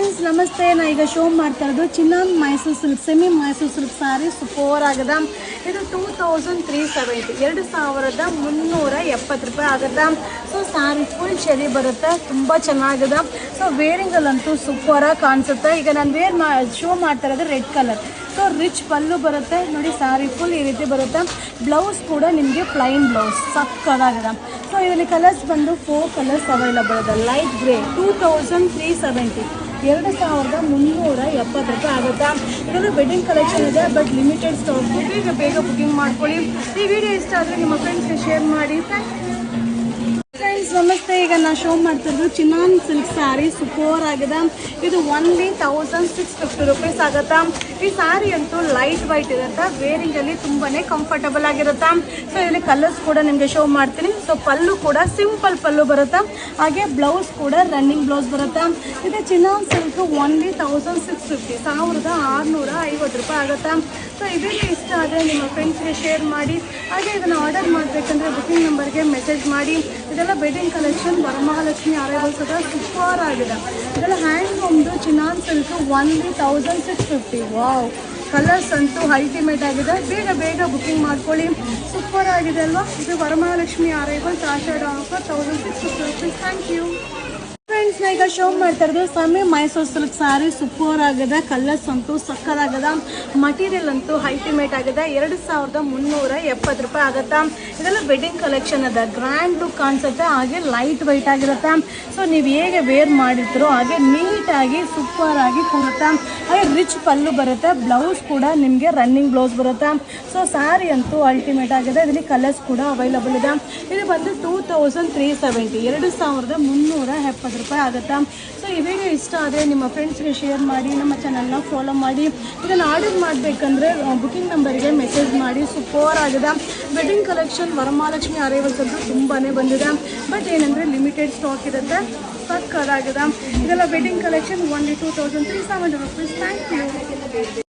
Friends ನಮಸ್ತೆ. ನಾ ಈಗ ಶೋ ಮಾಡ್ತಾ ಇರೋದು ಚಿನ್ನಾನ್ Mysuru silk semi Mysuru silk sari super ಆಗದ. ಇದು 2370 2370 ರೂಪಾಯಿ ಆಗುತ್ತೆ. ಸೊ ಸ್ಯಾರಿ ಫುಲ್ ಚೆರಿ ಬರುತ್ತೆ, ತುಂಬ ಚೆನ್ನಾಗಿದೆ. ಸೊ ವೇರಿಂಗಲ್ಲಂತೂ ಸೂಪರಾಗಿ ಕಾಣಿಸುತ್ತೆ. ಈಗ ನಾನು ಶೋ ಮಾಡ್ತಾ ಇರೋದು ರೆಡ್ ಕಲರ್. ಸೊ ರಿಚ್ ಪಲ್ಲು ಬರುತ್ತೆ ನೋಡಿ, ಸ್ಯಾರಿ ಫುಲ್ ಈ ರೀತಿ ಬರುತ್ತೆ. ಬ್ಲೌಸ್ ಕೂಡ ನಿಮಗೆ ಪ್ಲೈನ್ ಬ್ಲೌಸ್ ಸಕ್ಕದಾಗಿದೆ. ಸೊ ಇದರಲ್ಲಿ ಕಲರ್ಸ್ ಬಂದು 4 ಕಲರ್ಸ್ ಅವೈಲಬಲ್ ಇದೆ. ಲೈಟ್ ಗ್ರೇ 2370 2370 ರೂಪಾಯಿ ಆಗುತ್ತೆ. ಇದರಲ್ಲಿ ವೆಡ್ಡಿಂಗ್ ಕಲೆಕ್ಷನ್ ಇದೆ, ಬಟ್ ಲಿಮಿಟೆಡ್ ಸ್ಟಾಕ್. ಬೇಗ ಬುಕಿಂಗ್ ಮಾಡ್ಕೊಳ್ಳಿ. ಈ ವಿಡಿಯೋ ಇಷ್ಟ ಆದರೆ ನಿಮ್ಮ ಫ್ರೆಂಡ್ಸ್ಗೆ ಶೇರ್ ಮಾಡಿ. ಫ್ರೆಂಡ್ಸ್ ನಮಸ್ತೆ. ಈಗ ನಾನು ಶೋ ಮಾಡ್ತಿರೋದು ಚಿನ್ನಾನ್ ಸಿಲ್ಕ್ ಸ್ಯಾರಿ ಸೂಪರ್ ಆಗಿದೆ. ಇದು ಓನ್ಲಿ 1650 ರುಪೀಸ್ ಆಗುತ್ತೆ. ಈ ಸ್ಯಾರಿ ಅಂತೂ ಲೈಟ್ ವೈಟ್ ಇರುತ್ತೆ, ವೇರಿಂಗಲ್ಲಿ ತುಂಬಾ ಕಂಫರ್ಟಬಲ್ ಆಗಿರುತ್ತೆ. ಸೊ ಇಲ್ಲಿ ಕಲರ್ಸ್ ಕೂಡ ನಿಮಗೆ ಶೋ ಮಾಡ್ತೀನಿ. ಸೊ ಪಲ್ಲು ಕೂಡ ಸಿಂಪಲ್ ಪಲ್ಲು ಬರುತ್ತೆ, ಹಾಗೆ ಬ್ಲೌಸ್ ಕೂಡ ರನ್ನಿಂಗ್ ಬ್ಲೌಸ್ ಬರುತ್ತೆ. ಇದು ಚಿನ್ನಾನ್ ಸಿಲ್ಕ್ ಓನ್ಲಿ 1650 1650 ರೂಪಾಯಿ ಆಗುತ್ತೆ. ಸೊ ಇದಕ್ಕೆ ಇಷ್ಟ ಆದರೆ ನಿಮ್ಮ ಫ್ರೆಂಡ್ಸ್ಗೆ ಶೇರ್ ಮಾಡಿ. ಹಾಗೆ ಇದನ್ನು ಆರ್ಡರ್ ಮಾಡಬೇಕಂದ್ರೆ ಬುಕಿಂಗ್ ನಂಬರ್ಗೆ ಮೆಸೇಜ್ ಮಾಡಿ. ಇದೆಲ್ಲ ವೆಡ್ಡಿಂಗ್ ಕಲೆಕ್ಷನ್ ವರಮಹಾಲಕ್ಷ್ಮಿ ಅರೈವಲ್ಸ್ ಅದ, ಸೂಪರ್ ಆಗಿದೆ. ಇದೆಲ್ಲ ಹ್ಯಾಂಡ್ಲೂಮ್ದು ಚಿನ್ನಾನ್ ಸಿಲ್ಕ್ ಓನ್ಲಿ 1650. ವಾವ್, ಕಲರ್ಸ್ ಅಂತೂ ಅಲ್ಟಿಮೇಟ್ ಆಗಿದೆ. ಬೇಗ ಬುಕಿಂಗ್ ಮಾಡ್ಕೊಳ್ಳಿ. ಸೂಪರ್ ಆಗಿದೆ ಅಲ್ವಾ? ಇದು Varamahalakshmi arrivals Ashadha offer 1650 rupees. Thank you friends. ನಾ ಈಗ ಶೋ ಮಾಡ್ತಾ ಇರೋದು semi Mysuru silk sari super ಆಗಿದೆ. ಕಲರ್ಸ್ ಅಂತೂ ಸಕ್ಕದಾಗಿದೆ. ಮಟೀರಿಯಲ್ ಅಂತೂ ಅಲ್ಟಿಮೇಟ್ ಆಗಿದೆ. 2370 ರೂಪಾಯಿ ಆಗುತ್ತೆ. ಇದೆಲ್ಲ ವೆಡ್ಡಿಂಗ್ ಕಲೆಕ್ಷನ್ ಅದ, ಗ್ರ್ಯಾಂಡ್ ಲುಕ್ ಕಾಣಿಸುತ್ತೆ, ಹಾಗೆ ಲೈಟ್ ವೈಟ್ ಆಗಿರುತ್ತೆ. ಸೊ ನೀವು ಹೇಗೆ ವೇರ್ ಮಾಡಿರ್ತೀರೋ ಹಾಗೆ ನೀಟಾಗಿ ಸೂಪರ್ ಆಗಿ ಕೂರುತ್ತೆ. ಹಾಗೆ ರಿಚ್ ಪಲ್ಲು ಬರುತ್ತೆ, ಬ್ಲೌಸ್ ಕೂಡ ನಿಮಗೆ ರನ್ನಿಂಗ್ ಬ್ಲೌಸ್ ಬರುತ್ತೆ. ಸೊ ಸ್ಯಾರಿ ಅಂತೂ ಅಲ್ಟಿಮೇಟ್ ಆಗಿದೆ. ಇದರಲ್ಲಿ ಕಲರ್ಸ್ ಕೂಡ ಅವೈಲಬಲ್ ಇದೆ. ಇದು ಬಂದು 2370 2370 ರೂಪಾಯಿ ಆಗುತ್ತೆ. ಸೊ ಈ ವಿಡಿಯೋ ಇಷ್ಟ ಆದರೆ ನಿಮ್ಮ ಫ್ರೆಂಡ್ಸ್ಗೆ ಶೇರ್ ಮಾಡಿ, ನಮ್ಮ ಚಾನಲ್ನ ಫಾಲೋ ಮಾಡಿ. ಇದನ್ನು ಆರ್ಡರ್ ಮಾಡಬೇಕಂದ್ರೆ ಬುಕಿಂಗ್ ನಂಬರ್ಗೆ ಮೆಸೇಜ್ ಮಾಡಿ. ಸೂಪರ್ ಆಗಿದೆ. ವೆಡ್ಡಿಂಗ್ ಕಲೆಕ್ಷನ್ ವರಮಹಾಲಕ್ಷ್ಮಿ ಅರೈವಲ್ಸ್ ಅಂತೂ ತುಂಬಾ ಬಂದಿದೆ, ಬಟ್ ಏನಂದರೆ ಲಿಮಿಟೆಡ್ ಸ್ಟಾಕ್ ಇರುತ್ತೆ. ಸಕ್ಕದಾಗಿದೆ. ಇದೆಲ್ಲ wedding collection only 2370 rupees. Thank you.